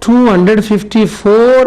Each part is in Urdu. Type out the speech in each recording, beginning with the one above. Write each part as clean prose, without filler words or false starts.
254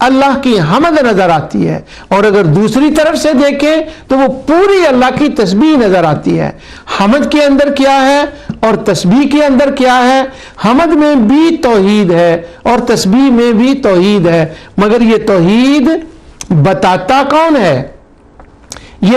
اللہ کی حمد نظر آتی ہے، اور اگر دوسری طرف سے دیکھیں تو وہ پوری اللہ کی تسبیح نظر آتی ہے۔ حمد کے اندر کیا ہے اور تسبیح کے اندر کیا ہے؟ حمد میں بھی توحید ہے اور تسبیح میں بھی توحید ہے، مگر یہ توحید بتاتا کون ہے؟ یہ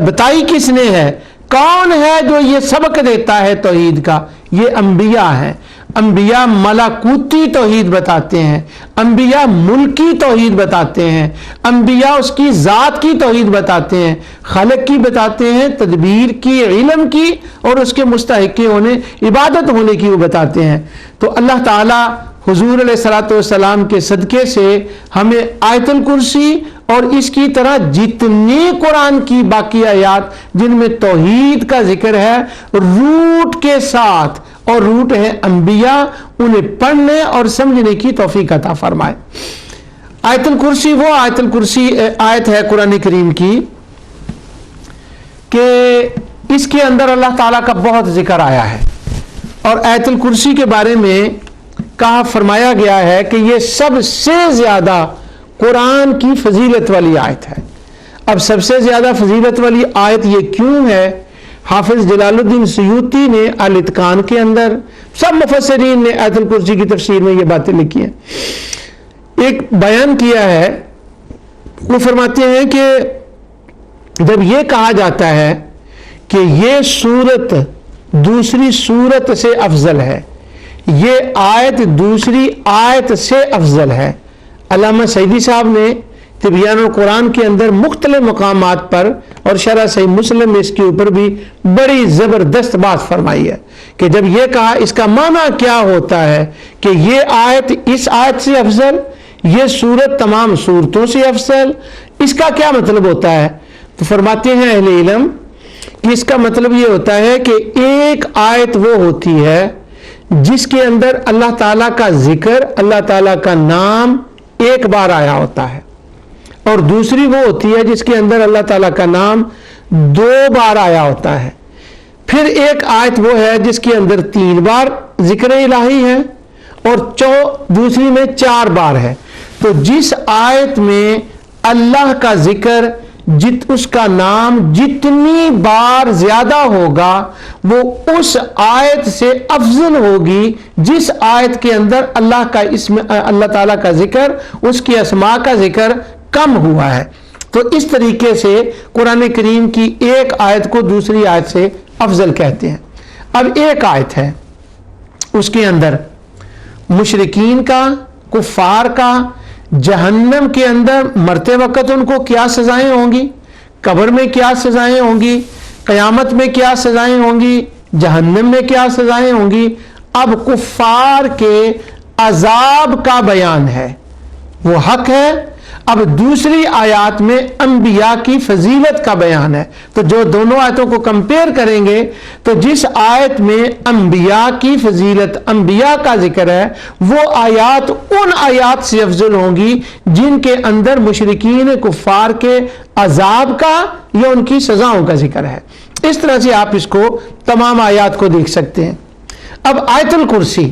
بتائی کس نے ہے؟ کون ہے جو یہ سبق دیتا ہے توحید کا؟ یہ انبیاء ہیں۔ انبیاء ملکوتی توحید بتاتے ہیں، انبیاء ملکی توحید بتاتے ہیں، انبیاء اس کی ذات کی توحید بتاتے ہیں، خالق کی بتاتے ہیں، تدبیر کی، علم کی، اور اس کے مستحق ہونے، عبادت ہونے کی وہ بتاتے ہیں۔ تو اللہ تعالی حضور علیہ الصلوۃ والسلام کے صدقے سے ہمیں آیت الکرسی اور اس کی طرح جتنی قرآن کی باقی آیات جن میں توحید کا ذکر ہے روٹ کے ساتھ، اور روٹ ہے انبیاء، انہیں پڑھنے اور سمجھنے کی توفیق عطا فرمائے۔ آیت الکرسی وہ آیت ہے قرآن کریم کی کہ اس کے اندر اللہ تعالیٰ کا بہت ذکر آیا ہے، اور آیت الکرسی کے بارے میں کہا فرمایا گیا ہے کہ یہ سب سے زیادہ قرآن کی فضیلت والی آیت ہے۔ اب سب سے زیادہ فضیلت والی آیت یہ کیوں ہے؟ حافظ جلال الدین سیوطی نے الاتقان کے اندر، سب مفسرین نے آیت الکرسی کی تفسیر میں یہ باتیں لکھی ہیں، ایک بیان کیا ہے۔ وہ فرماتے ہیں کہ جب یہ کہا جاتا ہے کہ یہ سورت دوسری سورت سے افضل ہے، یہ آیت دوسری آیت سے افضل ہے، علامہ سعدی صاحب نے تبیان القرآن کے اندر مختلف مقامات پر اور شرح صحیح مسلم میں اس کے اوپر بھی بڑی زبردست بات فرمائی ہے کہ جب یہ کہا اس کا معنی کیا ہوتا ہے کہ یہ آیت اس آیت سے افضل، یہ سورت تمام سورتوں سے افضل، اس کا کیا مطلب ہوتا ہے؟ تو فرماتے ہیں اہل علم کہ اس کا مطلب یہ ہوتا ہے کہ ایک آیت وہ ہوتی ہے جس کے اندر اللہ تعالیٰ کا ذکر، اللہ تعالیٰ کا نام ایک بار آیا ہوتا ہے، اور دوسری وہ ہوتی ہے جس کے اندر اللہ تعالیٰ کا نام 2 بار آیا ہوتا ہے۔ پھر ایک آیت وہ ہے جس کے اندر 3 بار ذکر الہی ہے اور دوسری میں 4 بار ہے۔ تو جس آیت میں اللہ کا ذکر، اس کا نام جتنی بار زیادہ ہوگا وہ اس آیت سے افضل ہوگی جس آیت کے اندر اللہ کا اسم، اللہ تعالیٰ کا ذکر، اس کی اسماء کا ذکر کم ہوا ہے۔ تو اس طریقے سے قرآن کریم کی ایک آیت کو دوسری آیت سے افضل کہتے ہیں۔ اب ایک آیت ہے، اس کے اندر مشرکین کا، کفار کا، جہنم کے اندر مرتے وقت ان کو کیا سزائیں ہوں گی، قبر میں کیا سزائیں ہوں گی، قیامت میں کیا سزائیں ہوں گی، جہنم میں کیا سزائیں ہوں گی۔ اب کفار کے عذاب کا بیان ہے، وہ حق ہے۔ اب دوسری آیات میں انبیاء کی فضیلت کا بیان ہے۔ تو جو دونوں آیتوں کو کمپیئر کریں گے تو جس آیت میں انبیاء کی فضیلت، انبیاء کا ذکر ہے، وہ آیات ان آیات سے افضل ہوں گی جن کے اندر مشرکین کفار کے عذاب کا یا ان کی سزاؤں کا ذکر ہے۔ اس طرح سے آپ اس کو تمام آیات کو دیکھ سکتے ہیں۔ اب آیت الکرسی،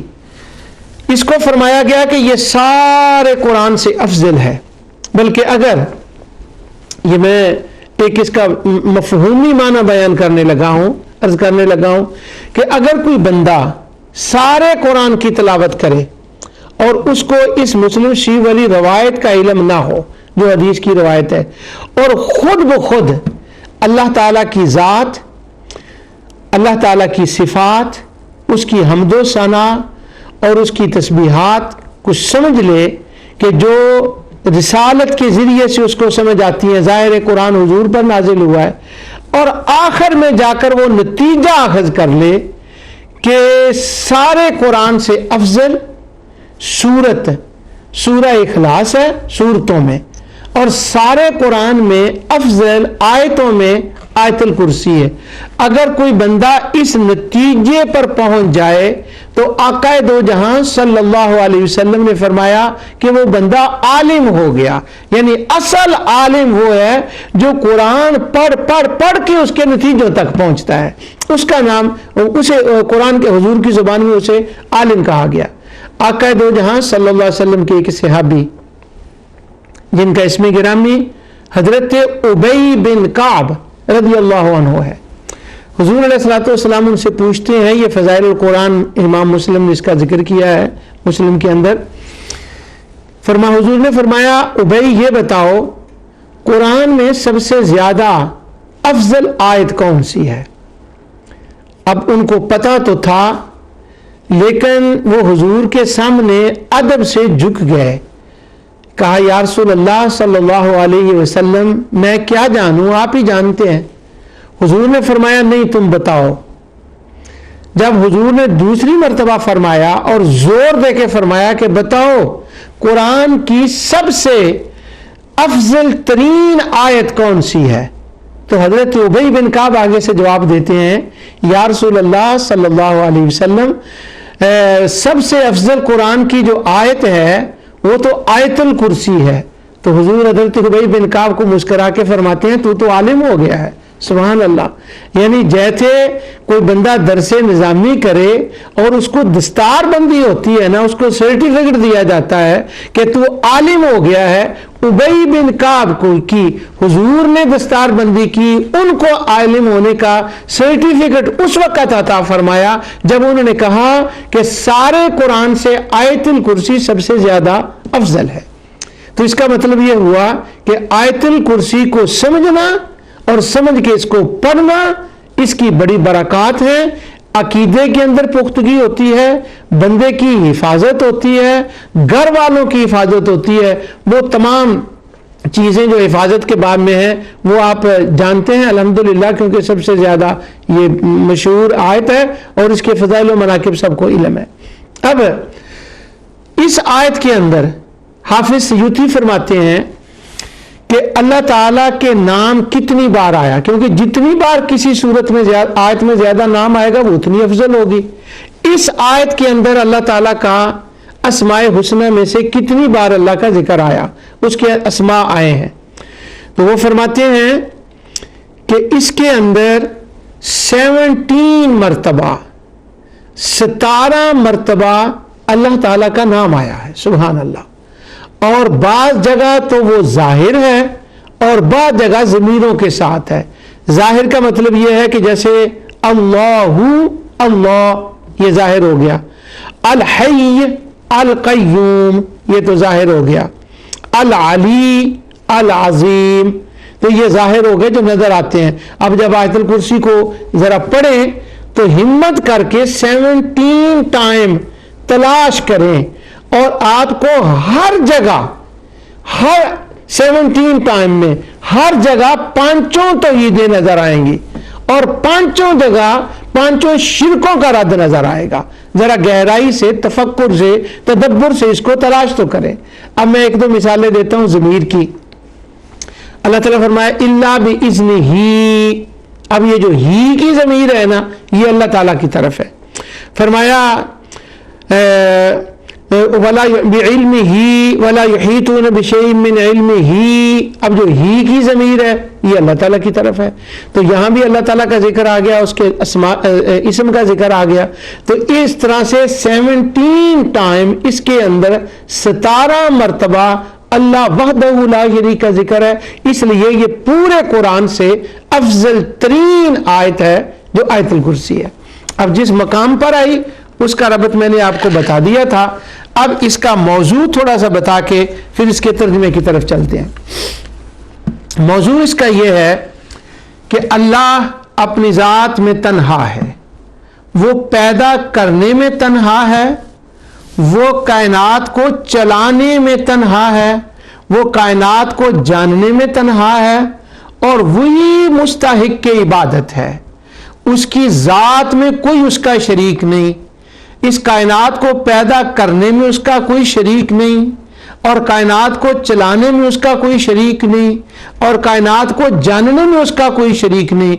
اس کو فرمایا گیا کہ یہ سارے قرآن سے افضل ہے، بلکہ اگر یہ میں ایک اس کا مفہومی معنی بیان کرنے لگا ہوں، عرض کرنے لگا ہوں کہ اگر کوئی بندہ سارے قرآن کی تلاوت کرے اور اس کو اس مسلم شریف والی روایت کا علم نہ ہو جو حدیث کی روایت ہے، اور خود بخود اللہ تعالیٰ کی ذات، اللہ تعالیٰ کی صفات، اس کی حمد و ثنا اور اس کی تسبیحات کو سمجھ لے کہ جو رسالت کے ذریعے سے اس کو سمجھ آتی ہے، ظاہر قرآن حضور پر نازل ہوا ہے، اور آخر میں جا کر وہ نتیجہ اخذ کر لے کہ سارے قرآن سے افضل سورت سورہ اخلاص ہے سورتوں میں، اور سارے قرآن میں افضل آیتوں میں آیت الکرسی ہے۔ اگر کوئی بندہ اس نتیجے پر پہنچ جائے تو آقا دو جہاں صلی اللہ علیہ وسلم نے فرمایا کہ وہ بندہ عالم ہو گیا۔ یعنی اصل عالم وہ ہے جو قرآن پڑھ کے اس کے نتیجوں تک پہنچتا ہے، اس کا نام، اسے قرآن کے حضور کی زبان میں اسے عالم کہا گیا۔ آقا دو جہاں صلی اللہ علیہ وسلم کے ایک صحابی جن کا اسم گرامی حضرت ابی بن کعب رضی اللہ عنہ ہے، حضور علیہ الصلوۃ والسلام ان سے پوچھتے ہیں، یہ فضائل القرآن امام مسلم نے اس کا ذکر کیا ہے مسلم کے اندر، حضور نے فرمایا ابی یہ بتاؤ قرآن میں سب سے زیادہ افضل آیت کون سی ہے؟ اب ان کو پتا تو تھا لیکن وہ حضور کے سامنے ادب سے جھک گئے، کہا یا رسول اللہ صلی اللہ علیہ وسلم میں کیا جانوں، آپ ہی جانتے ہیں۔ حضور نے فرمایا نہیں تم بتاؤ۔ جب حضور نے دوسری مرتبہ فرمایا اور زور دے کے فرمایا کہ بتاؤ قرآن کی سب سے افضل ترین آیت کون سی ہے، تو حضرت ابی بن کعب آگے سے جواب دیتے ہیں یا رسول اللہ صلی اللہ علیہ وسلم سب سے افضل قرآن کی جو آیت ہے وہ تو آیت الکرسی ہے۔ تو حضور حضرت ابی بن کعب کو مسکرا کے فرماتے ہیں تو عالم ہو گیا ہے، سبحان اللہ۔ یعنی جیسے کوئی بندہ درس نظامی کرے اور اس کو دستار بندی ہوتی ہے نا، اس کو سرٹیفکیٹ دیا جاتا ہے کہ تو عالم ہو گیا ہے، ابی بن کعب کو کی حضور نے دستار بندی کی، ان کو عالم ہونے کا سرٹیفکیٹ اس وقت عطا فرمایا جب انہوں نے کہا کہ سارے قرآن سے آیت الکرسی سب سے زیادہ افضل ہے۔ تو اس کا مطلب یہ ہوا کہ آیت الکرسی کو سمجھنا اور سمجھ کے اس کو پڑھنا، اس کی بڑی برکات ہیں، عقیدے کے اندر پختگی ہوتی ہے، بندے کی حفاظت ہوتی ہے، گھر والوں کی حفاظت ہوتی ہے، وہ تمام چیزیں جو حفاظت کے باب میں ہیں وہ آپ جانتے ہیں الحمدللہ، کیونکہ سب سے زیادہ یہ مشہور آیت ہے اور اس کے فضائل و مناقب سب کو علم ہے۔ اب اس آیت کے اندر حافظ سیوطی فرماتے ہیں کہ اللہ تعالیٰ کے نام کتنی بار آیا، کیونکہ جتنی بار کسی صورت میں آیت میں زیادہ نام آئے گا وہ اتنی افضل ہوگی۔ اس آیت کے اندر اللہ تعالیٰ کا اسماء حسنہ میں سے کتنی بار اللہ کا ذکر آیا، اس کے اسماء آئے ہیں، تو وہ فرماتے ہیں کہ اس کے اندر 17 مرتبہ 17 مرتبہ اللہ تعالیٰ کا نام آیا ہے، سبحان اللہ۔ اور بعض جگہ تو وہ ظاہر ہے اور بعض جگہ ضمیروں کے ساتھ ہے۔ ظاہر کا مطلب یہ ہے کہ جیسے اللہ اللہ یہ ظاہر ہو گیا، الحی القیوم یہ تو ظاہر ہو گیا، العلی العظیم تو یہ ظاہر ہو گئے جو نظر آتے ہیں۔ اب جب آیت الکرسی کو ذرا پڑھیں تو ہمت کر کے 17 ٹائم تلاش کریں اور آپ کو ہر جگہ ہر 17 ٹائم میں ہر جگہ 5 توحیدیں نظر آئیں گی اور 5 جگہ 5 شرکوں کا رد نظر آئے گا۔ ذرا گہرائی سے تفکر سے تدبر سے اس کو تلاش تو کریں۔ اب میں 1-2 مثالیں دیتا ہوں ضمیر کی۔ اللہ تعالیٰ فرمایا الا باذنہ، اب یہ جو ہی کی ضمیر ہے نا یہ اللہ تعالیٰ کی طرف ہے۔ فرمایا ولا بعلمہ ولا یحیطون بشیء من علمہ، اب جو ہی کی ضمیر ہے یہ اللہ تعالیٰ کی طرف ہے، تو یہاں بھی اللہ تعالیٰ کا ذکر آ گیا، اس کے اسم کا ذکر آ گیا۔ تو اس طرح سے 17 ٹائم اس کے اندر 17 مرتبہ اللہ وحدہ لا شریک کا ذکر ہے، اس لیے یہ پورے قرآن سے افضل ترین آیت ہے جو آیت الکرسی ہے۔ اب جس مقام پر آئی اس کا ربط میں نے آپ کو بتا دیا تھا، اب اس کا موضوع تھوڑا سا بتا کے پھر اس کے ترجمے کی طرف چلتے ہیں۔ موضوع اس کا یہ ہے کہ اللہ اپنی ذات میں تنہا ہے، وہ پیدا کرنے میں تنہا ہے، وہ کائنات کو چلانے میں تنہا ہے، وہ کائنات کو جاننے میں تنہا ہے، اور وہی مستحق کی عبادت ہے، اس کی ذات میں کوئی اس کا شریک نہیں، اس کائنات کو پیدا کرنے میں اس کا کوئی شریک نہیں، اور کائنات کو چلانے میں اس کا کوئی شریک نہیں، اور کائنات کو جاننے میں اس کا کوئی شریک نہیں،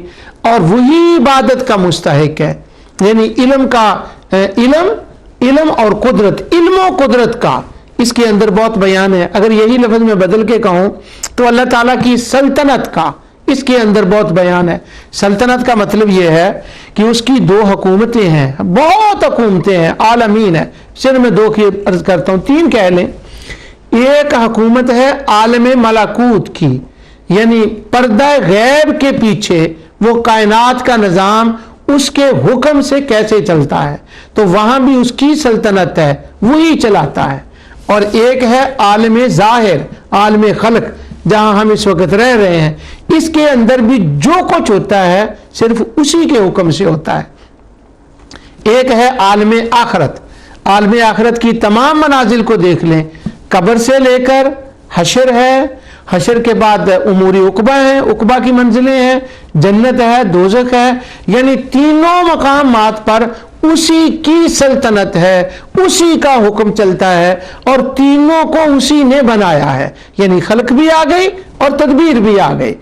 اور وہی عبادت کا مستحق ہے۔ یعنی علم کا علم اور قدرت، علم و قدرت کا اس کے اندر بہت بیان ہے۔ اگر یہی لفظ میں بدل کے کہوں تو اللہ تعالیٰ کی سلطنت کا، اس کے اندر بہت بیان ہے۔ سلطنت کا مطلب یہ ہے کہ اس کی دو حکومتیں ہیں، بہت حکومتیں ہیں، عالمین ہے، صرف میں دو کی عرض کرتا ہوں، تین کہہ لیں۔ ایک حکومت ہے عالم ملکوت کی، یعنی پردہ غیب کے پیچھے وہ کائنات کا نظام اس کے حکم سے کیسے چلتا ہے، تو وہاں بھی اس کی سلطنت ہے، وہی چلاتا ہے۔ اور ایک ہے عالم ظاہر، عالم خلق، جہاں ہم اس وقت رہ رہے ہیں، اس کے اندر بھی جو کچھ ہوتا ہے صرف اسی کے حکم سے ہوتا ہے۔ ایک ہے عالم آخرت، عالم آخرت کی تمام منازل کو دیکھ لیں، قبر سے لے کر حشر ہے، حشر کے بعد امور عقبہ ہیں، عقبہ کی منزلیں ہیں، جنت ہے، دوزخ ہے، یعنی تینوں مقامات پر اسی کی سلطنت ہے، اسی کا حکم چلتا ہے، اور تینوں کو اسی نے بنایا ہے، یعنی خلق بھی آ گئی اور تدبیر بھی آ گئی۔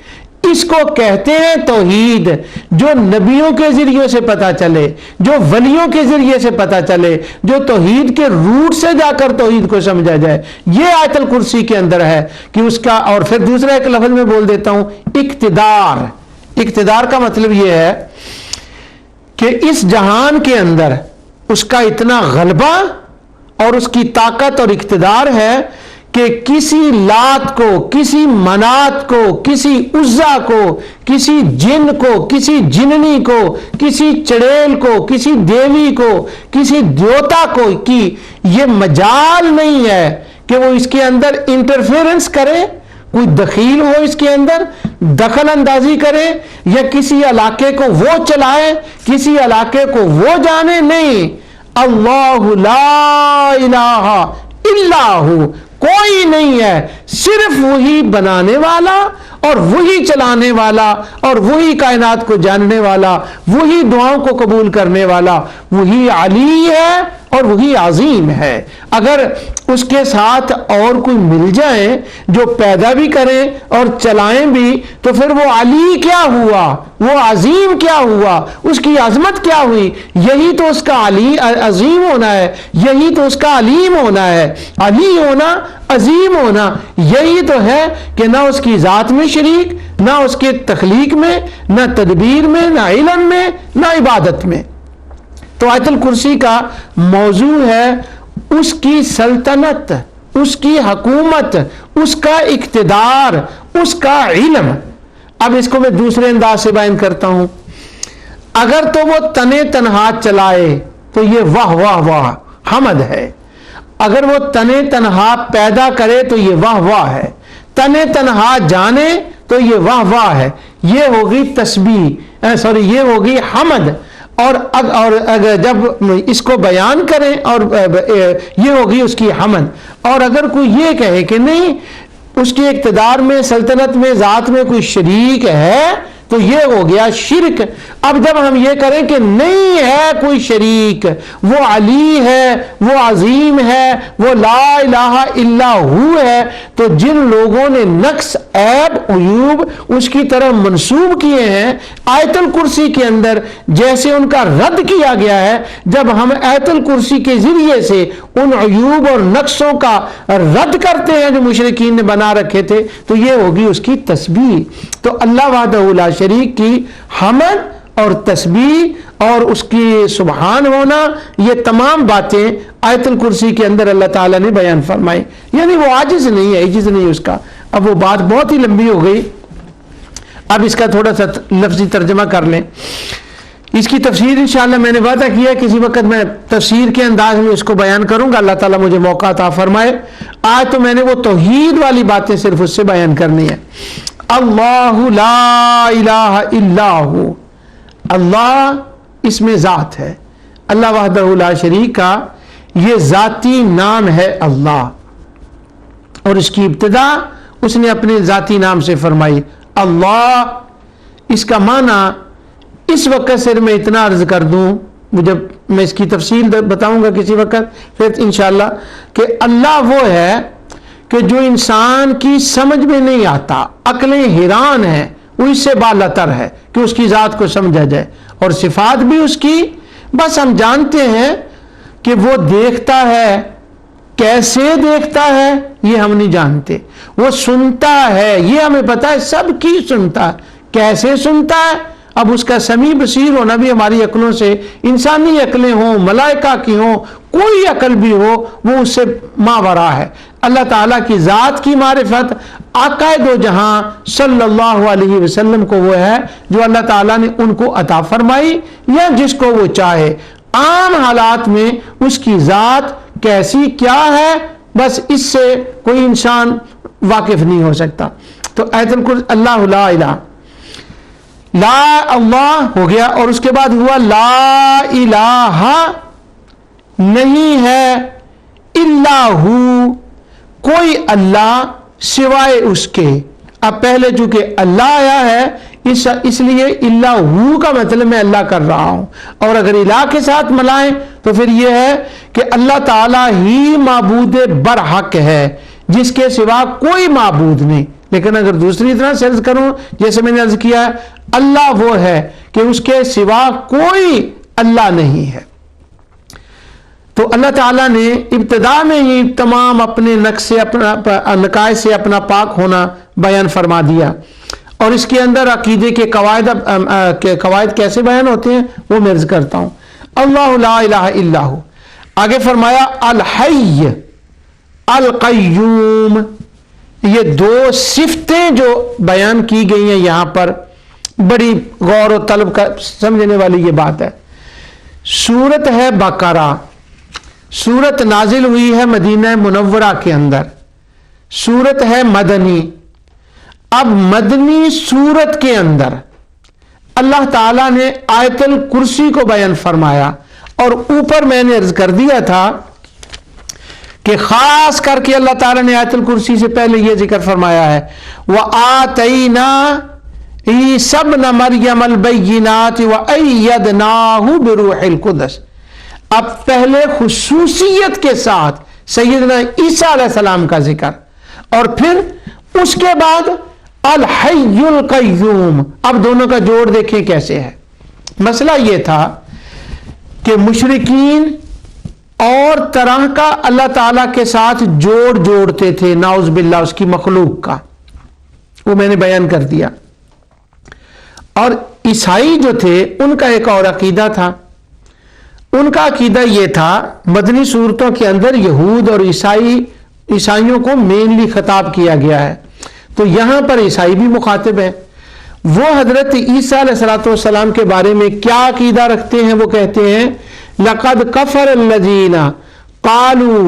اس کو کہتے ہیں توحید، جو نبیوں کے ذریعے سے پتہ چلے، جو ولیوں کے ذریعے سے پتہ چلے، جو توحید کے روٹ سے جا کر توحید کو سمجھا جائے۔ یہ آیت الکرسی کے اندر ہے کہ اس کا، اور پھر دوسرا ایک لفظ میں بول دیتا ہوں، اقتدار۔ اقتدار کا مطلب یہ ہے کہ اس جہان کے اندر اس کا اتنا غلبہ اور اس کی طاقت اور اقتدار ہے کہ کسی لات کو، کسی منات کو، کسی عزا کو، کسی جن کو، کسی جننی کو، کسی چڑیل کو، کسی دیوی کو، کسی دیوتا کو کی یہ مجال نہیں ہے کہ وہ اس کے اندر انٹرفیرنس کرے، کوئی دخیل ہو اس کے اندر، دخل اندازی کرے، یا کسی علاقے کو وہ چلائے، کسی علاقے کو وہ جانے، نہیں۔ اللہ لا الہ الا ہو، کوئی نہیں ہے، صرف وہی بنانے والا اور وہی چلانے والا اور وہی کائنات کو جاننے والا، وہی دعاؤں کو قبول کرنے والا، وہی علی ہے اور وہی عظیم ہے۔ اگر اس کے ساتھ اور کوئی مل جائیں جو پیدا بھی کریں اور چلائیں بھی، تو پھر وہ علی کیا ہوا، وہ عظیم کیا ہوا، اس کی عظمت کیا ہوئی؟ یہی تو اس کا علی عظیم ہونا ہے، یہی تو اس کا علیم ہونا ہے۔ علی ہونا، عظیم ہونا، یہی تو ہے کہ نہ اس کی ذات میں شریک، نہ اس کے تخلیق میں، نہ تدبیر میں، نہ علم میں، نہ عبادت میں۔ تو آیت الکرسی کا موضوع ہے اس کی سلطنت، اس کی حکومت، اس کا اقتدار، اس کا علم۔ اب اس کو میں دوسرے انداز سے بیان کرتا ہوں۔ اگر تو وہ تنے تنہا چلائے تو یہ واہ واہ واہ حمد ہے، اگر وہ تنے تنہا پیدا کرے تو یہ واہ واہ ہے، تنے تنہا جانے تو یہ واہ واہ ہے، یہ ہوگی تسبیح، یہ ہوگی حمد۔ اور اگر جب اس کو بیان کریں اور یہ ہوگی اس کی حمد۔ اور اگر کوئی یہ کہے کہ نہیں، اس کی اقتدار میں، سلطنت میں، ذات میں کوئی شریک ہے، تو یہ ہو گیا شرک۔ اب جب ہم یہ کریں کہ نہیں ہے کوئی شریک، وہ علی ہے، وہ عظیم ہے، وہ لا الہ الا ہو ہے، تو جن لوگوں نے نقص، عیب، عیوب اس کی طرف منسوب کیے ہیں آیت الکرسی کے اندر، جیسے ان کا رد کیا گیا ہے، جب ہم آیت الکرسی کے ذریعے سے ان عیوب اور نقصوں کا رد کرتے ہیں جو مشرکین نے بنا رکھے تھے، تو یہ ہوگی اس کی تسبیح۔ تو اللہ وحدہ لا شریک کی حمد اور تسبیح اور اس کی سبحان ہونا، یہ تمام باتیں آیت الکرسی کے اندر اللہ تعالیٰ نے بیان فرمائی۔ یعنی وہ عاجز نہیں ہے، عجز نہیں اس کا۔ اب وہ بات بہت ہی لمبی ہو گئی، اب اس کا تھوڑا سا لفظی ترجمہ کر لیں۔ اس کی تفسیر انشاءاللہ میں نے وعدہ کیا کسی وقت میں تفسیر کے انداز میں اس کو بیان کروں گا، اللہ تعالیٰ مجھے موقع عطا فرمائے۔ آج تو میں نے وہ توحید والی باتیں صرف اس سے بیان کرنی ہے۔ اللہ لا الہ الا ہو، اللہ اس میں ذات ہے، اللہ وحدہ لا شریک کا یہ ذاتی نام ہے اللہ، اور اس کی ابتدا اس نے اپنے ذاتی نام سے فرمائی اللہ۔ اس کا معنی اس وقت صرف میں اتنا عرض کر دوں، جب میں اس کی تفصیل بتاؤں گا کسی وقت پھر انشاءاللہ، کہ اللہ وہ ہے کہ جو انسان کی سمجھ میں نہیں آتا، عقلیں حیران ہیں، وہ اس سے بالاتر ہے کہ اس کی ذات کو سمجھا جائے، اور صفات بھی اس کی بس ہم جانتے ہیں کہ وہ دیکھتا ہے، کیسے دیکھتا ہے یہ ہم نہیں جانتے، وہ سنتا ہے یہ ہمیں پتا ہے، سب کی سنتا ہے، کیسے سنتا ہے؟ اب اس کا سمیع بصیر ہونا بھی ہماری عقلوں سے، انسانی عقلیں ہوں، ملائکہ کی ہوں، کوئی عقل بھی ہو، وہ اس سے ماورا ہے۔ اللہ تعالیٰ کی ذات کی معرفت آقا دو جہاں صلی اللہ علیہ وسلم کو وہ ہے جو اللہ تعالیٰ نے ان کو عطا فرمائی، یا جس کو وہ چاہے۔ عام حالات میں اس کی ذات کیسی کیا ہے، بس اس سے کوئی انسان واقف نہیں ہو سکتا۔ تو آیت الکرسی اللہ لا الہ، لا اللہ ہو گیا، اور اس کے بعد ہوا لا الہ، نہیں ہے الا ہو، کوئی اللہ سوائے اس کے۔ اب پہلے چونکہ اللہ آیا ہے اس لیے الا ہو کا مطلب میں اللہ کر رہا ہوں، اور اگر الہ کے ساتھ ملائیں تو پھر یہ ہے کہ اللہ تعالیٰ ہی معبود برحق ہے، جس کے سوا کوئی معبود نہیں۔ لیکن اگر دوسری طرح سے عرض کروں، جیسے میں نے عرض کیا ہے، اللہ وہ ہے کہ اس کے سوا کوئی اللہ نہیں ہے۔ تو اللہ تعالیٰ نے ابتدا میں ہی تمام اپنے نقائص سے اپنا پاک ہونا بیان فرما دیا، اور اس کے اندر عقیدے کے قواعد کیسے بیان ہوتے ہیں وہ میں عرض کرتا ہوں۔ اللہ لا الہ الا ہو، آگے فرمایا الحی القیوم، یہ دو صفتیں جو بیان کی گئی ہیں یہاں پر، بڑی غور و طلب کا سمجھنے والی یہ بات ہے۔ سورت ہے بقرہ، سورت نازل ہوئی ہے مدینہ منورہ کے اندر، سورت ہے مدنی۔ اب مدنی سورت کے اندر اللہ تعالیٰ نے آیت الکرسی کو بیان فرمایا، اور اوپر میں نے عرض کر دیا تھا کہ خاص کر کے اللہ تعالیٰ نے آیت الکرسی سے پہلے یہ ذکر فرمایا ہے وَآتَيْنَا عِیسَى ابْنَ مَرْیَمَ الْبَیِّنَاتِ وَأَیَّدْنَاهُ بِرُوحِ الْقُدُسِ۔ اب پہلے خصوصیت کے ساتھ سیدنا عیسیٰ علیہ السلام کا ذکر، اور پھر اس کے بعد الحی القیوم۔ اب دونوں کا جوڑ دیکھیں کیسے ہے۔ مسئلہ یہ تھا کہ مشرکین اور طرح کا اللہ تعالیٰ کے ساتھ جوڑتے تھے، نعوذ باللہ اس کی مخلوق کا، وہ میں نے بیان کر دیا۔ اور عیسائی جو تھے ان کا ایک اور عقیدہ تھا، ان کا عقیدہ یہ تھا، مدنی صورتوں کے اندر یہود اور عیسائیوں کو مینلی خطاب کیا گیا ہے، تو یہاں پر عیسائی بھی مخاطب ہیں۔ وہ حضرت عیسیٰ علیہ السلام کے بارے میں کیا عقیدہ رکھتے ہیں؟ وہ کہتے ہیں لَقَدْ كَفَرَ الَّذِينَ قَالُوا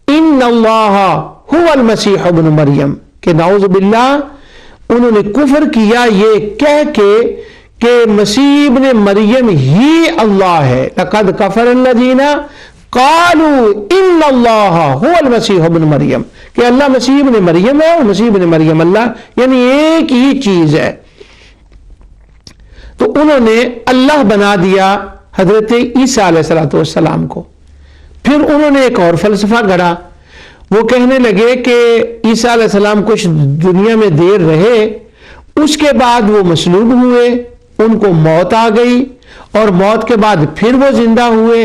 إِنَّ اللَّهَ هُوَ الْمَسِيحُ ابْنُ مَرْيَمَ، کہ نعوذ باللہ انہوں نے کفر کیا یہ کہہ کے کہ مسیح ابن مریم ہی اللہ ہے۔ لَقَدْ كَفَرَ الَّذِينَ قَالُوا إِنَّ اللَّهَ هُوَ الْمَسِيحُ ابْنُ مَرْيَمَ، کہ اللہ مسیح ابن مریم ہے اور مسیح ابن مریم اللہ، یعنی ایک ہی چیز ہے۔ تو انہوں نے اللہ بنا دیا حضرت عیسیٰ علیہ السلام کو۔ پھر انہوں نے ایک اور فلسفہ گھڑا، وہ کہنے لگے کہ عیسیٰ علیہ السلام کچھ دنیا میں دیر رہے، اس کے بعد وہ مصلوب ہوئے، ان کو موت آ گئی، اور موت کے بعد پھر وہ زندہ ہوئے،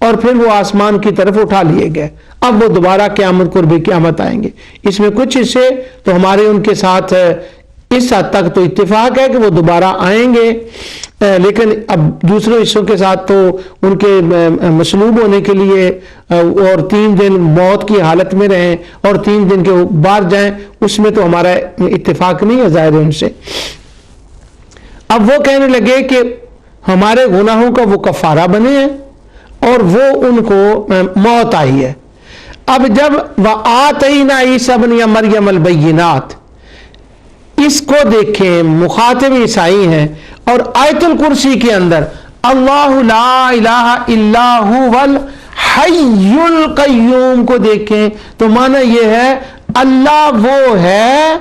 اور پھر وہ آسمان کی طرف اٹھا لیے گئے۔ اب وہ دوبارہ قیامت قرب قیامت آئیں گے۔ اس میں کچھ حصے تو ہمارے ان کے ساتھ اس حد تک تو اتفاق ہے کہ وہ دوبارہ آئیں گے، لیکن اب دوسرے حصوں کے ساتھ تو ان کے مصلوب ہونے کے لیے اور 3 دن موت کی حالت میں رہیں اور 3 دن کے بعد جائیں، اس میں تو ہمارا اتفاق نہیں ہے ظاہر ان سے۔ اب وہ کہنے لگے کہ ہمارے گناہوں کا وہ کفارہ بنے ہیں اور وہ ان کو موت آئی ہے۔ اب جب وَآتَيْنَا عِیسَى ابْنَ مَرْیَمَ الْبَیِّنَاتِ، اس کو دیکھیں، مخاطب عیسائی ہیں، اور آیت الکرسی کے اندر اللہ لا الہ الا هو الحی القیوم کو دیکھیں تو معنی یہ ہے اللہ وہ ہے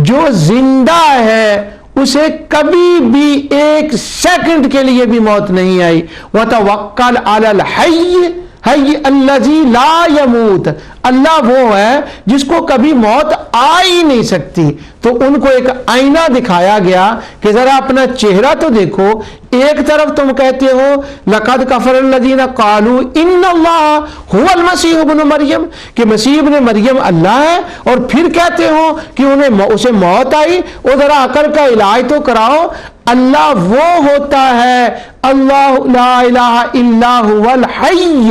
جو زندہ ہے، اسے کبھی بھی 1 سیکنڈ کے لیے بھی موت نہیں آئی۔ وَتَوَکَّلْ عَلَى الْحَيِّ حی الذی لا یموت، اللہ وہ ہے جس کو کبھی موت آ ہی نہیں سکتی۔ تو ان کو ایک آئینہ دکھایا گیا کہ ذرا اپنا چہرہ تو دیکھو، ایک طرف تم کہتے ہو لقد کفر الذین قالوا ان اللہ هو المسیح ابن مریم کہ مسیح ابن مریم اللہ ہے، اور پھر کہتے ہو کہ اسے موت آئی۔ وہ ذرا عقل کا علاج تو کراؤ۔ اللہ وہ ہوتا ہے اللہ لا الہ الا هو الحی،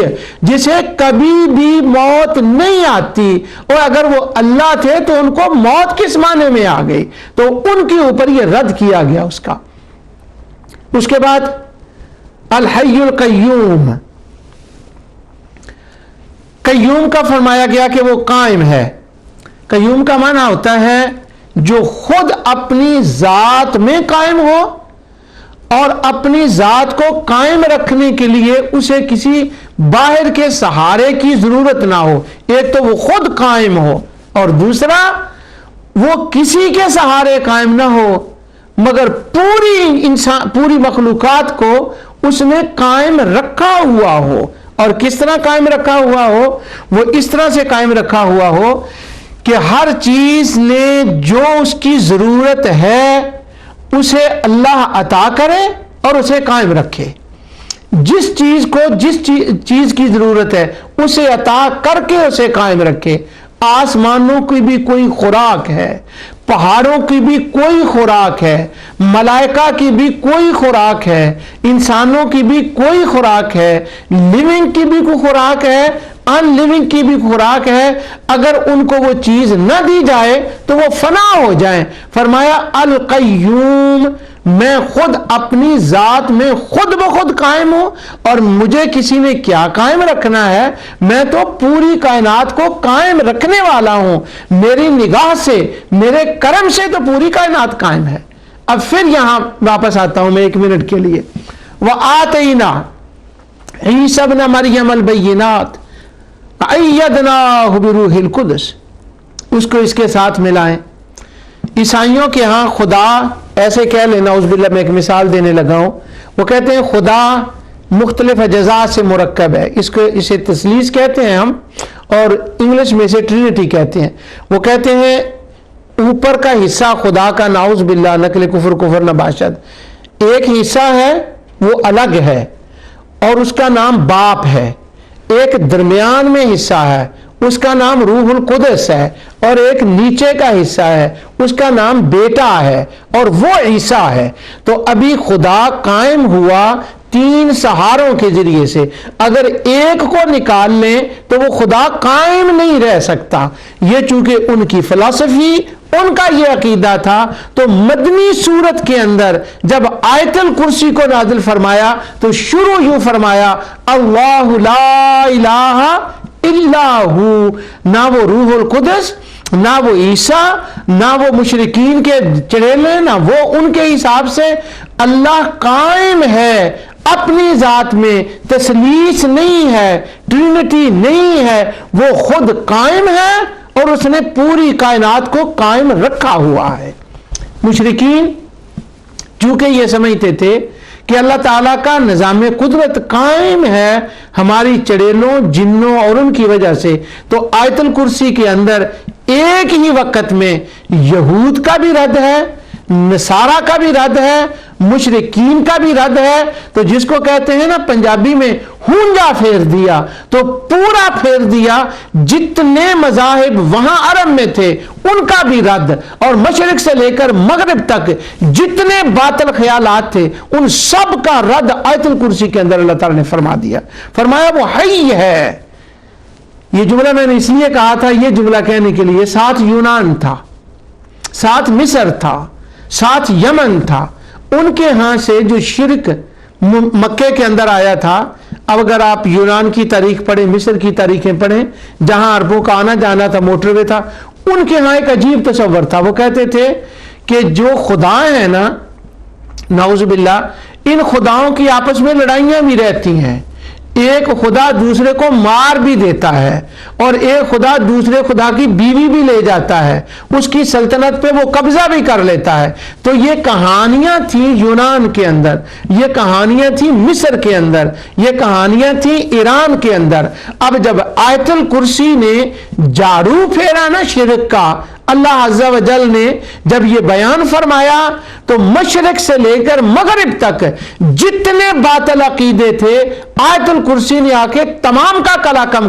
جسے کبھی بھی موت نہیں آتی، اور اگر وہ اللہ تھے تو ان کو موت کس معنی میں آ گئی؟ تو ان کے اوپر یہ رد کیا گیا اس کا۔ اس کے بعد الحی القیوم، قیوم کا فرمایا گیا کہ وہ قائم ہے۔ قیوم کا معنی ہوتا ہے جو خود اپنی ذات میں قائم ہو اور اپنی ذات کو قائم رکھنے کے لیے اسے کسی باہر کے سہارے کی ضرورت نہ ہو۔ ایک تو وہ خود قائم ہو، اور دوسرا وہ کسی کے سہارے قائم نہ ہو، مگر پوری مخلوقات کو اس نے قائم رکھا ہوا ہو۔ اور کس طرح قائم رکھا ہوا ہو؟ وہ اس طرح سے قائم رکھا ہوا ہو کہ ہر چیز نے جو اس کی ضرورت ہے اسے اللہ عطا کرے اور اسے قائم رکھے۔ جس چیز کو جس چیز کی ضرورت ہے اسے عطا کر کے اسے قائم رکھے۔ آسمانوں کی بھی کوئی خوراک ہے، پہاڑوں کی بھی کوئی خوراک ہے، ملائکہ کی بھی کوئی خوراک ہے، انسانوں کی بھی کوئی خوراک ہے، لیونگ کی بھی کوئی خوراک ہے، ان لیونگ کی بھی خوراک ہے۔ اگر ان کو وہ چیز نہ دی جائے تو وہ فنا ہو جائیں۔ فرمایا القیوم، میں خود اپنی ذات میں خود بخود قائم ہوں، اور مجھے کسی نے کیا قائم رکھنا ہے؟ میں تو پوری کائنات کو قائم رکھنے والا ہوں۔ میری نگاہ سے، میرے کرم سے تو پوری کائنات قائم ہے۔ اب پھر یہاں واپس آتا ہوں میں 1 منٹ کے لیے۔ وَآتَيْنَا عِیسَى ابْنَ مَرْیَمَ الْبَیِّنَاتِ وَأَیَّدْنَاهُ بِرُوحِ الْقُدُسِ، اس کو اس کے ساتھ ملائیں۔ عیسائیوں کے ہاں خدا ایسے کہہ لینا، اعوذ باللہ میں ایک مثال دینے لگا ہوں، وہ کہتے ہیں خدا مختلف اجزاء سے مرکب ہے، اسے تثلیث کہتے ہیں ہم، اور انگلش میں اسے ٹرینٹی کہتے ہیں۔ وہ کہتے ہیں اوپر کا حصہ خدا کا، نعوذ باللہ نقل کفر نباشد، ایک حصہ ہے وہ الگ ہے اور اس کا نام باپ ہے، ایک درمیان میں حصہ ہے اس کا نام روح القدس ہے، اور ایک نیچے کا حصہ ہے اس کا نام بیٹا ہے، اور وہ عیسیٰ ہے۔ تو ابھی خدا قائم ہوا 3 سہاروں کے ذریعے سے، اگر ایک کو نکال لیں تو وہ خدا قائم نہیں رہ سکتا۔ یہ چونکہ ان کی فلسفی، ان کا یہ عقیدہ تھا، تو مدنی صورت کے اندر جب آیت الکرسی کو نازل فرمایا تو شروع یوں فرمایا اللہ لا الہ الا ہو، نہ وہ روح القدس، نہ وہ عیسیٰ، نہ وہ مشرکین کے چڑیلے، نہ وہ ان کے حساب سے، اللہ قائم ہے اپنی ذات میں، تثلیث نہیں ہے، ٹرینٹی نہیں ہے، وہ خود قائم ہے اور اس نے پوری کائنات کو قائم رکھا ہوا ہے۔ مشرکین چونکہ یہ سمجھتے تھے کہ اللہ تعالیٰ کا نظام قدرت قائم ہے ہماری چڑیلوں، جنوں اور ان کی وجہ سے، تو آیت الکرسی کے اندر ایک ہی وقت میں یہود کا بھی رد ہے، نصارہ کا بھی رد ہے، مشرکین کا بھی رد ہے۔ تو جس کو کہتے ہیں نا پنجابی میں ہونجا پھیر دیا، تو پورا پھیر دیا، جتنے مذاہب وہاں عرب میں تھے ان کا بھی رد، اور مشرق سے لے کر مغرب تک جتنے باطل خیالات تھے ان سب کا رد آیت الکرسی کے اندر اللہ تعالیٰ نے فرما دیا۔ فرمایا وہ حی ہے۔ یہ جملہ میں نے اس لیے کہا تھا، یہ جملہ کہنے کے لیے ساتھ یونان تھا، ساتھ مصر تھا، ساتھ یمن تھا، ان کے ہاں سے جو شرک مکے کے اندر آیا تھا۔ اب اگر آپ یونان کی تاریخ پڑھیں، مصر کی تاریخیں پڑھیں، جہاں عربوں کا آنا جانا تھا، موٹر وے تھا، ان کے ہاں ایک عجیب تصور تھا۔ وہ کہتے تھے کہ جو خدا ہیں نا، نعوذ باللہ، ان خداؤں کی آپس میں لڑائیاں بھی رہتی ہیں، ایک خدا دوسرے کو مار بھی دیتا ہے اور ایک خدا دوسرے خدا کی بیوی بھی لے جاتا ہے، اس کی سلطنت پہ وہ قبضہ بھی کر لیتا ہے۔ تو یہ کہانیاں تھیں یونان کے اندر، یہ کہانیاں تھیں مصر کے اندر، یہ کہانیاں تھیں ایران کے اندر۔ اب جب آیت الکرسی نے جاڑو پھیرا نا شرک کا، اللہ عز و جل نے جب یہ بیان فرمایا تو مشرق سے لے کر مغرب تک جتنے باطل عقیدے تھے آیت الکرسی نے آ کے تمام کا کلا کم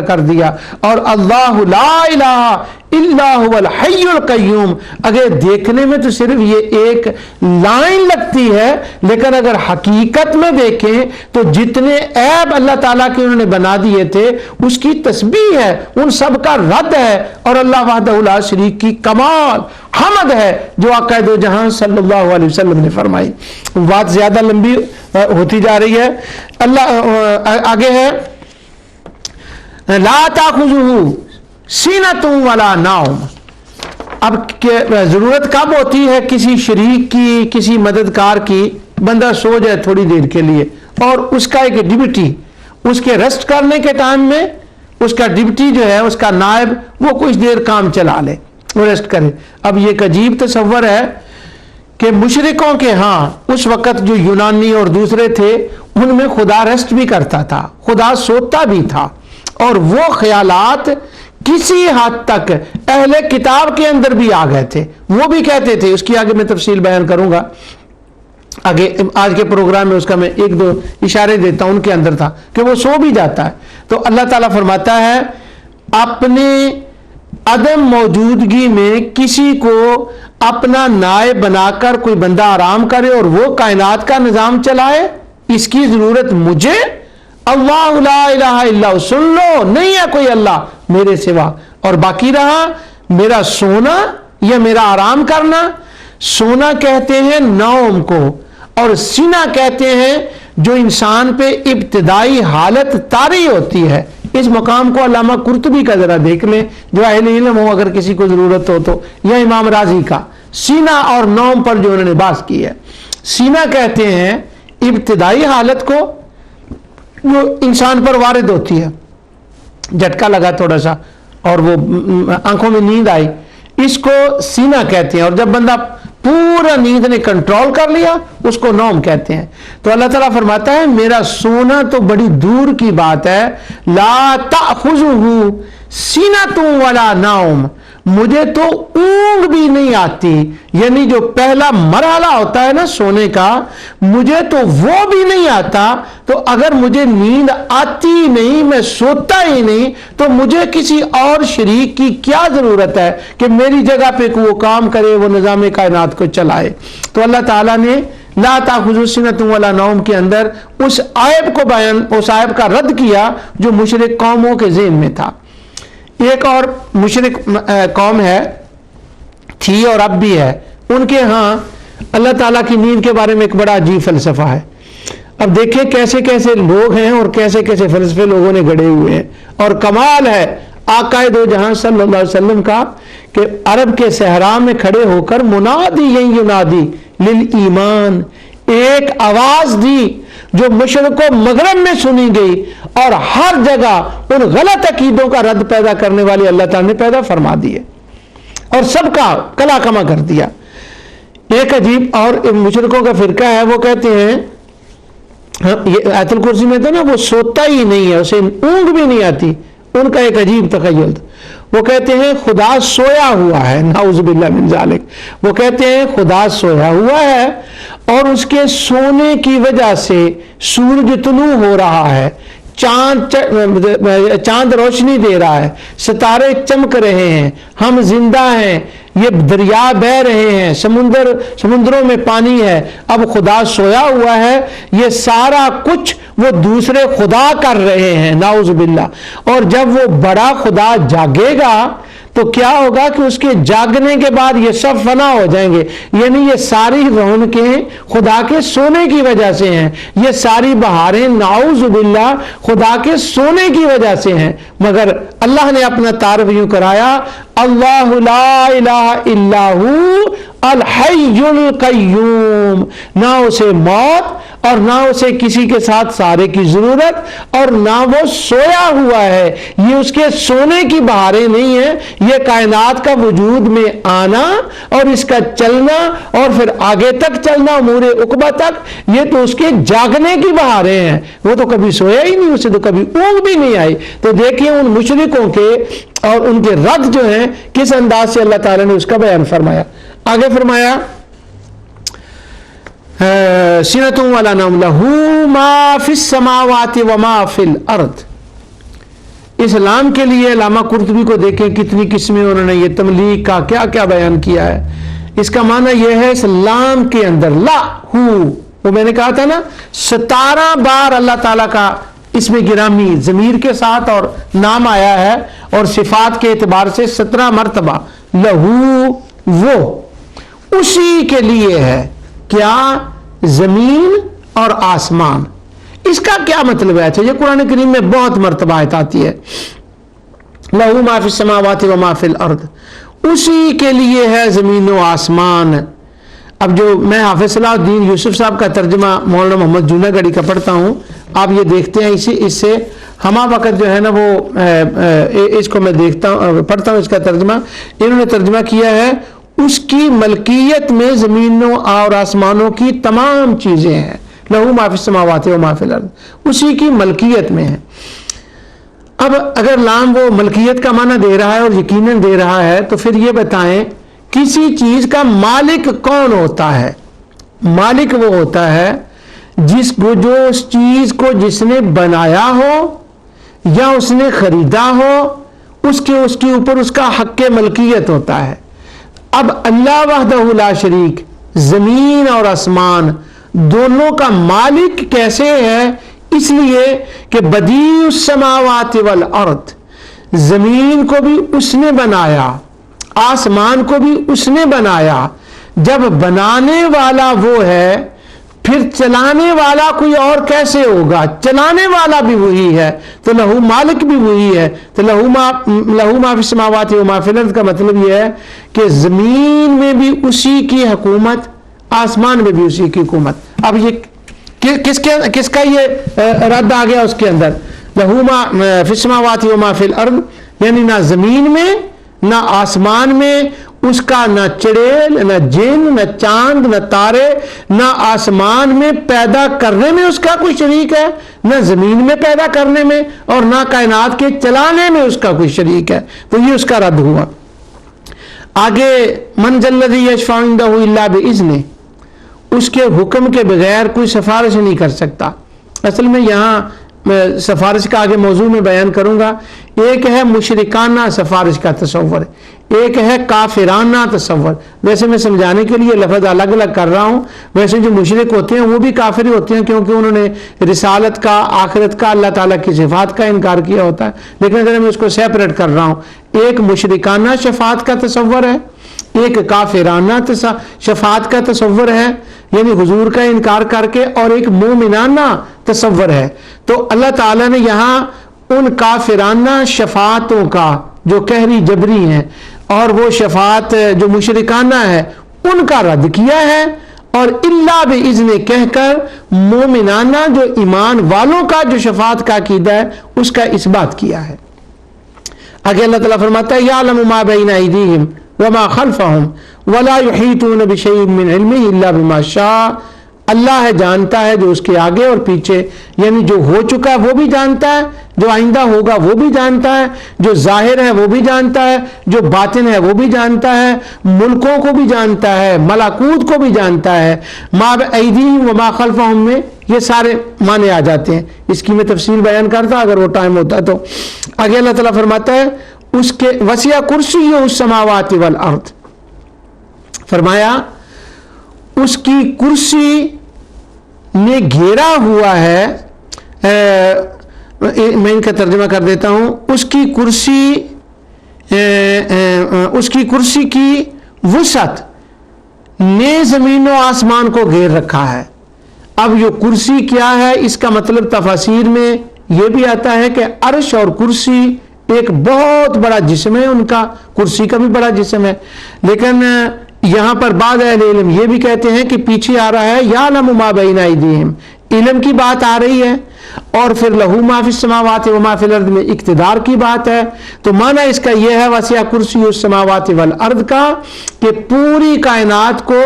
کر دیا۔ اور اللہ لا الہ الا هو الحی القیوم، اگر دیکھنے میں تو صرف یہ ایک لائن لگتی ہے، لیکن اگر حقیقت میں دیکھیں تو جتنے عیب اللہ تعالیٰ کے انہوں نے بنا دیے تھے اس کی تسبیح ہے، ان سب کا رد ہے، اور اللہ وحدہ لا شریک کی کمال حمد ہے جو آقا دو جہاں صلی اللہ علیہ وسلم نے فرمائی۔ بات زیادہ لمبی ہوتی جا رہی ہے۔ اللہ آگے ہے لا تاخذہ سینۃ ولا نوم۔ اب ضرورت کب ہوتی ہے کسی شریک کی، کسی مددگار کی؟ بندہ سو جائے تھوڑی دیر کے لیے اور اس کا ایک ڈیوٹی، اس کے ریسٹ کرنے کے ٹائم میں اس کا ڈیوٹی جو ہے، اس کا نائب وہ کچھ دیر کام چلا لے، وہ ریسٹ کرے۔ اب یہ ایک عجیب تصور ہے کہ مشرکوں کے ہاں اس وقت جو یونانی اور دوسرے تھے ان میں خدا ریسٹ بھی کرتا تھا، خدا سوتا بھی تھا، اور وہ خیالات کسی حد تک اہل کتاب کے اندر بھی آ گئے تھے۔ وہ بھی کہتے تھے، اس کی آگے میں تفصیل بیان کروں گا آگے آج کے پروگرام میں، اس کا میں ایک دو اشارے دیتا ہوں، ان کے اندر تھا کہ وہ سو بھی جاتا ہے۔ تو اللہ تعالیٰ فرماتا ہے اپنے عدم موجودگی میں کسی کو اپنا نائب بنا کر کوئی بندہ آرام کرے اور وہ کائنات کا نظام چلائے، اس کی ضرورت مجھے؟ اللہ لا الہ الا، سن لو نہیں ہے کوئی اللہ میرے سوا۔ اور باقی رہا میرا سونا یا میرا آرام کرنا، سونا کہتے ہیں نوم کو، اور سینا کہتے ہیں جو انسان پہ ابتدائی حالت طاری ہوتی ہے۔ اس مقام کو علامہ قرطبی کا ذرا دیکھ لیں جو اہل علم ہو، اگر کسی کو ضرورت ہو تو، یا امام راضی کا سینا اور نوم پر جو انہوں نے بحث کی ہے۔ سینا کہتے ہیں ابتدائی حالت کو جو انسان پر وارد ہوتی ہے، جھٹکا لگا تھوڑا سا اور وہ آنکھوں میں نیند آئی، اس کو سینا کہتے ہیں، اور جب بندہ پورا نیند نے کنٹرول کر لیا اس کو نوم کہتے ہیں۔ تو اللہ تعالیٰ فرماتا ہے میرا سونا تو بڑی دور کی بات ہے، لا تأخذہ سینۃ ولا نوم، مجھے تو اونگ بھی نہیں آتی، یعنی جو پہلا مرحلہ ہوتا ہے نا سونے کا، مجھے تو وہ بھی نہیں آتا۔ تو اگر مجھے نیند آتی نہیں، میں سوتا ہی نہیں، تو مجھے کسی اور شریک کی کیا ضرورت ہے کہ میری جگہ پہ وہ کام کرے، وہ نظام کائنات کو چلائے۔ تو اللہ تعالیٰ نے لا تأخذہ سینۃ ولا نوم کے اندر اس عیب کو بیان، اس عیب کا رد کیا جو مشرک قوموں کے ذہن میں تھا۔ ایک اور مشرک قوم ہے، تھی اور اب بھی ہے، ان کے ہاں اللہ تعالیٰ کی نیند کے بارے میں ایک بڑا عجیب فلسفہ ہے۔ اب دیکھیں کیسے کیسے لوگ ہیں اور کیسے کیسے فلسفے لوگوں نے گڑے ہوئے ہیں، اور کمال ہے آقا دو جہاں صلی اللہ علیہ وسلم کا کہ عرب کے صحرا میں کھڑے ہو کر منادی ینادی للایمان، ایک آواز دی جو مشرق و مغرب میں سنی گئی، اور ہر جگہ ان غلط عقیدوں کا رد پیدا کرنے والے اللہ تعالیٰ نے پیدا فرما دیے اور سب کا کلا کما کر دیا۔ ایک عجیب اور مشرکوں کا فرقہ ہے، وہ کہتے ہیں یہ آیت الکرسی میں تو نا وہ سوتا ہی نہیں ہے، اسے اونگ بھی نہیں آتی، ان کا ایک عجیب تخیل تھا۔ وہ کہتے ہیں خدا سویا ہوا ہے، نعوذ باللہ من ذالک، وہ کہتے ہیں خدا سویا ہوا ہے اور اس کے سونے کی وجہ سے سورج طلوع ہو رہا ہے، چاند روشنی دے رہا ہے، ستارے چمک رہے ہیں، ہم زندہ ہیں، یہ دریا بہ رہے ہیں، سمندروں میں پانی ہے، اب خدا سویا ہوا ہے، یہ سارا کچھ وہ دوسرے خدا کر رہے ہیں، نعوذ باللہ۔ اور جب وہ بڑا خدا جاگے گا تو کیا ہوگا کہ اس کے جاگنے کے بعد یہ سب فنا ہو جائیں گے، یعنی یہ ساری رونقیں خدا کے سونے کی وجہ سے ہیں، یہ ساری بہاریں نعوذ باللہ خدا کے سونے کی وجہ سے ہیں۔ مگر اللہ نے اپنا تعارف یوں کرایا، اللہ لا الہ الا ہو الحی القیوم، نہ اسے موت اور نہ اسے کسی کے ساتھ سہارے کی ضرورت، اور نہ وہ سویا ہوا ہے۔ یہ اس کے سونے کی بہاریں نہیں ہیں، یہ کائنات کا وجود میں آنا اور اس کا چلنا اور پھر آگے تک چلنا امور عقبہ تک، یہ تو اس کے جاگنے کی بہاریں ہیں۔ وہ تو کبھی سویا ہی نہیں، اسے تو کبھی اونگ بھی نہیں آئی۔ تو دیکھیں ان مشرکوں کے اور ان کے رد جو ہیں کس انداز سے اللہ تعالیٰ نے اس کا بیان فرمایا۔ آگے فرمایا سِنَةٌ وَلَا نَوْمٌ لَهُ مَا فِي السَّمَاوَاتِ وَمَا فِي الْأَرْضِ۔ اسلام کے لیے علامہ قرطبی کو دیکھیں کتنی قسمیں انہوں نے یہ تملیغ کا کیا کیا بیان کیا ہے۔ اس کا معنی یہ ہے اسلام کے اندر لا ہو، وہ میں نے کہا تھا نا 17 بار اللہ تعالیٰ کا اس میں گرامی ضمیر کے ساتھ اور نام آیا ہے، اور صفات کے اعتبار سے 17 مرتبہ لہو، وہ اسی کے لیے ہے کیا؟ زمین اور آسمان۔ اس کا کیا مطلب ہے؟ یہ قرآن کریم میں بہت مرتبہ آیت آتی ہے، لہو ما فی السماوات و ما فی الارض، اسی کے لیے ہے زمین و آسمان۔ اب جو میں حافظ صلاح الدین یوسف صاحب کا ترجمہ مولانا محمد جوناگڑھی کا پڑھتا ہوں، آپ یہ دیکھتے ہیں اس سے ہما وقت جو ہے نا وہ اس کو میں پڑھتا ہوں اس کا ترجمہ، انہوں نے ترجمہ کیا ہے اس کی ملکیت میں زمینوں اور آسمانوں کی تمام چیزیں ہیں، لہو ما فی السماوات و ما فی الارض، اسی کی ملکیت میں ہے۔ اب اگر لام وہ ملکیت کا معنی دے رہا ہے اور یقیناً دے رہا ہے، تو پھر یہ بتائیں کسی چیز کا مالک کون ہوتا ہے؟ مالک وہ ہوتا ہے جو اس چیز کو جس نے بنایا ہو یا اس نے خریدا ہو، اس کے اوپر اس کا حق ملکیت ہوتا ہے۔ اب اللہ وحدہ لا شریک زمین اور آسمان دونوں کا مالک کیسے ہے؟ اس لیے کہ بدیع السماوات والارض، زمین کو بھی اس نے بنایا، آسمان کو بھی اس نے بنایا۔ جب بنانے والا وہ ہے پھر چلانے والا کوئی اور کیسے ہوگا؟ چلانے والا بھی وہی ہے، تو لہو مالک بھی وہی ہے۔ تو لہو ما فی السماوات و ما فی الارض کا مطلب یہ ہے کہ زمین میں بھی اسی کی حکومت، آسمان میں بھی اسی کی حکومت۔ اب یہ کس کا یہ رد آ گیا اس کے اندر؟ لہو ما فی السماوات و ما فی الارض، یعنی نہ زمین میں نہ آسمان میں اس کا نہ چڑیل نہ جن نہ چاند نہ تارے، نہ آسمان میں پیدا کرنے میں اس کا کوئی شریک ہے، نہ زمین میں پیدا کرنے میں، اور نہ کائنات کے چلانے میں اس کا کوئی شریک ہے۔ تو یہ اس کا رد ہوا۔ آگے من ذا الذی یشفع عندہ الا باذنہ، اس کے حکم کے بغیر کوئی سفارش نہیں کر سکتا۔ اصل میں یہاں میں سفارش کا آگے موضوع میں بیان کروں گا۔ ایک ہے مشرکانہ سفارش کا تصور، ایک ہے کافرانہ تصور۔ ویسے میں سمجھانے کے لیے لفظ الگ الگ کر رہا ہوں، ویسے جو مشرک ہوتے ہیں وہ بھی کافر ہی ہوتے ہیں، کیونکہ انہوں نے رسالت کا، آخرت کا، اللہ تعالیٰ کی صفات کا انکار کیا ہوتا ہے۔ لیکن اگر میں اس کو سیپریٹ کر رہا ہوں، ایک مشرکانہ شفاعت کا تصور ہے، ایک کافرانہ شفاعت کا تصور ہے، یعنی حضور کا انکار کر کے، اور ایک مومنانہ تصور ہے۔ تو اللہ تعالیٰ نے یہاں ان کافرانہ شفاعتوں کا جو قہری جبری ہیں اور وہ شفاعت جو مشرکانہ ہے ان کا رد کیا ہے، اور الا باذن کہہ کر مومنانہ جو ایمان والوں کا جو شفاعت کا عقیدہ ہے اس کا اثبات کیا ہے۔ آگے اللہ تعالیٰ فرماتا ہے یعلم ما بین ایدیہم وما خلفہم ولا یحیطون بشیء من علمہ الا بما شاء، اللہ ہے جانتا ہے جو اس کے آگے اور پیچھے، یعنی جو ہو چکا ہے وہ بھی جانتا ہے، جو آئندہ ہوگا وہ بھی جانتا ہے، جو ظاہر ہے وہ بھی جانتا ہے، جو باطن ہے وہ بھی جانتا ہے، ملکوں کو بھی جانتا ہے، ملکوت کو بھی جانتا ہے۔ ما بایدیہم وما خلفہم میں یہ سارے معنی آ جاتے ہیں، اس کی میں تفصیل بیان کرتا اگر وہ ٹائم ہوتا تو۔ آگے اللہ تعالیٰ فرماتا ہے اس کے وسیع کرسیہ السماوات والارض، فرمایا اس کی کرسی نے گھیرا ہوا ہے، میں ان کا ترجمہ کر دیتا ہوں، اس کی کرسی کی وسعت نے زمین و آسمان کو گھیر رکھا ہے۔ اب یہ کرسی کیا ہے اس کا مطلب تفاسیر میں یہ بھی آتا ہے کہ عرش اور کرسی ایک بہت بڑا جسم ہے، ان کا کرسی کا بھی بڑا جسم ہے، لیکن یہاں پر بعض اہل علم یہ بھی کہتے ہیں کہ پیچھے آ رہا ہے یعلم ما بین ایدیہم، علم کی بات آ رہی ہے، اور پھر لہو ما فی السماوات و ما فی الارض میں اقتدار کی بات ہے. تو معنی اس کا یہ ہے وسع کرسی السماوات والارض کا، کہ پوری کائنات کو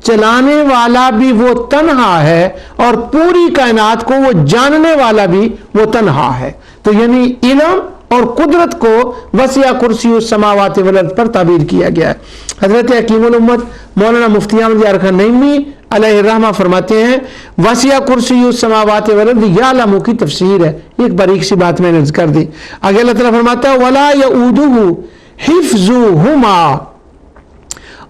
چلانے والا بھی وہ تنہا ہے اور پوری کائنات کو وہ جاننے والا بھی وہ تنہا ہے. تو یعنی علم اور قدرت کو وسع کرسی السماوات والارض پر تعبیر کیا گیا ہے. حضرت حکیم الامت مولانا مفتی احمد یار خان نعیمی علیہ الرحمہ فرماتے ہیں وسع کرسی السماوات والارض یعلم کی تفسیر ہے. ایک باریک سی بات میں نے عرض کر دی. آگے اللہ تعالیٰ فرماتا ہے ولا یؤودہ حفظہما،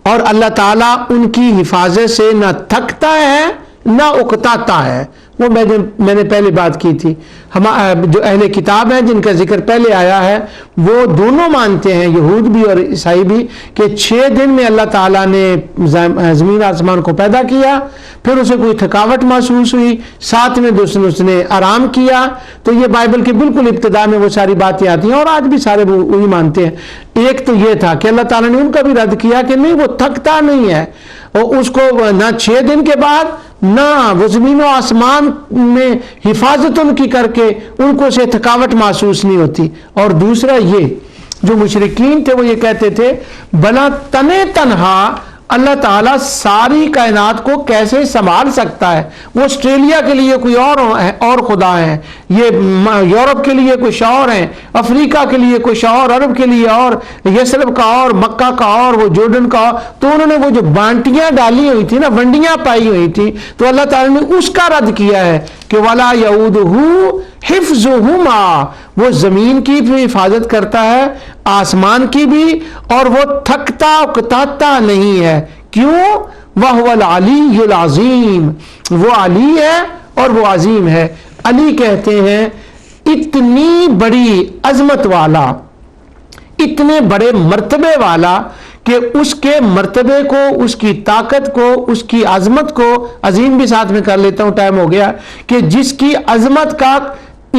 اور اللہ تعالیٰ ان کی حفاظت سے نہ تھکتا ہے نہ اکتاتا ہے. وہ میں نے پہلے بات کی تھی، ہم جو اہل کتاب ہیں جن کا ذکر پہلے آیا ہے وہ دونوں مانتے ہیں، یہود بھی اور عیسائی بھی، کہ 6 دن میں اللہ تعالیٰ نے زمین آسمان کو پیدا کیا، پھر اسے کوئی تھکاوٹ محسوس ہوئی، 7ویں دن اس نے آرام کیا. تو یہ بائبل کے بالکل ابتدا میں وہ ساری باتیں آتی ہیں اور آج بھی سارے وہی مانتے ہیں. ایک تو یہ تھا کہ اللہ تعالیٰ نے ان کا بھی رد کیا کہ نہیں وہ تھکتا نہیں ہے، اور اس کو نہ 6 دن کے بعد نہ وہ زمین و آسمان میں حفاظت ان کی کر کے ان کو سے تھکاوٹ محسوس نہیں ہوتی. اور دوسرا یہ جو مشرکین تھے وہ یہ کہتے تھے بلا تنہا اللہ تعالیٰ ساری کائنات کو کیسے سنبھال سکتا ہے، وہ آسٹریلیا کے لیے کوئی اور خدا ہے، یہ یورپ کے لیے کوئی شعور ہے، افریقہ کے لیے کوئی شعور، عرب کے لیے اور، یثرب کا اور، مکہ کا اور، وہ جورڈن کا اور. تو انہوں نے وہ جو بانٹیاں ڈالی ہوئی تھی نا، ونڈیاں پائی ہوئی تھی، تو اللہ تعالیٰ نے اس کا رد کیا ہے کہ ولا یعودہ حفظہما، وہ زمین کی بھی حفاظت کرتا ہے آسمان کی بھی، اور وہ تھکتا اکتاتا نہیں ہے. کیوں؟ وَهُوَ الْعَلِيُّ الْعَظِيمُ، وہ علی ہے اور وہ عظیم ہے. علی کہتے ہیں اتنی بڑی عظمت والا، اتنے بڑے مرتبے والا کہ اس کے مرتبے کو، اس کی طاقت کو، اس کی عظمت کو، عظیم بھی ساتھ میں کر لیتا ہوں ٹائم ہو گیا، کہ جس کی عظمت کا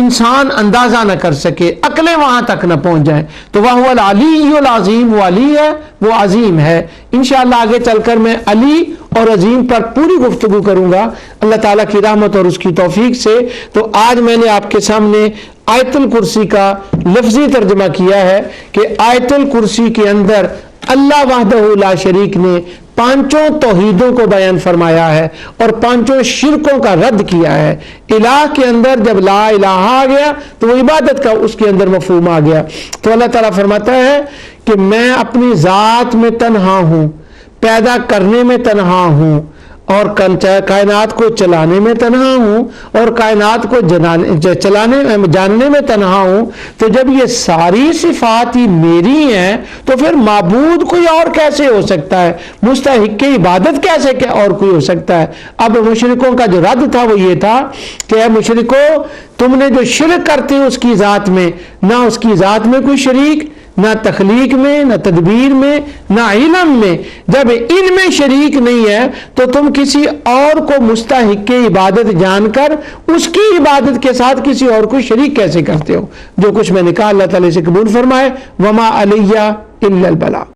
انسان اندازہ نہ کر سکے، عقلیں وہاں تک نہ پہنچ جائیں. تو وَهُوَ الْعَلِيُّ الْعَظِيمُ، وہ علی ہے، وہ عظیم ہے. انشاءاللہ آگے چل کر میں علی اور عظیم پر پوری گفتگو کروں گا اللہ تعالیٰ کی رحمت اور اس کی توفیق سے. تو آج میں نے آپ کے سامنے آیت الکرسی کا لفظی ترجمہ کیا ہے کہ آیت الکرسی کے اندر اللہ وحدہ لا شریک نے 5 توحیدوں کو بیان فرمایا ہے اور 5 شرکوں کا رد کیا ہے. الہ کے اندر جب لا الہ آ گیا تو وہ عبادت کا اس کے اندر مفہوم آ گیا. تو اللہ تعالیٰ فرماتا ہے کہ میں اپنی ذات میں تنہا ہوں، پیدا کرنے میں تنہا ہوں، اور کائنات کو چلانے میں تنہا ہوں، اور کائنات کو جاننے میں تنہا ہوں. تو جب یہ ساری صفات ہی میری ہیں تو پھر معبود کوئی اور کیسے ہو سکتا ہے، مستحق عبادت کیسے اور کوئی ہو سکتا ہے. اب مشرکوں کا جو رد تھا وہ یہ تھا کہ اے مشرکو، تم نے جو شرک کرتے ہو اس کی ذات میں، نہ اس کی ذات میں کوئی شریک، نہ تخلیق میں، نہ تدبیر میں، نہ علم میں. جب ان میں شریک نہیں ہے تو تم کسی اور کو مستحق عبادت جان کر اس کی عبادت کے ساتھ کسی اور کو شریک کیسے کرتے ہو. جو کچھ میں نے کہا اللہ تعالیٰ سے قبول فرمائے. وما علیہ الا البلاغ.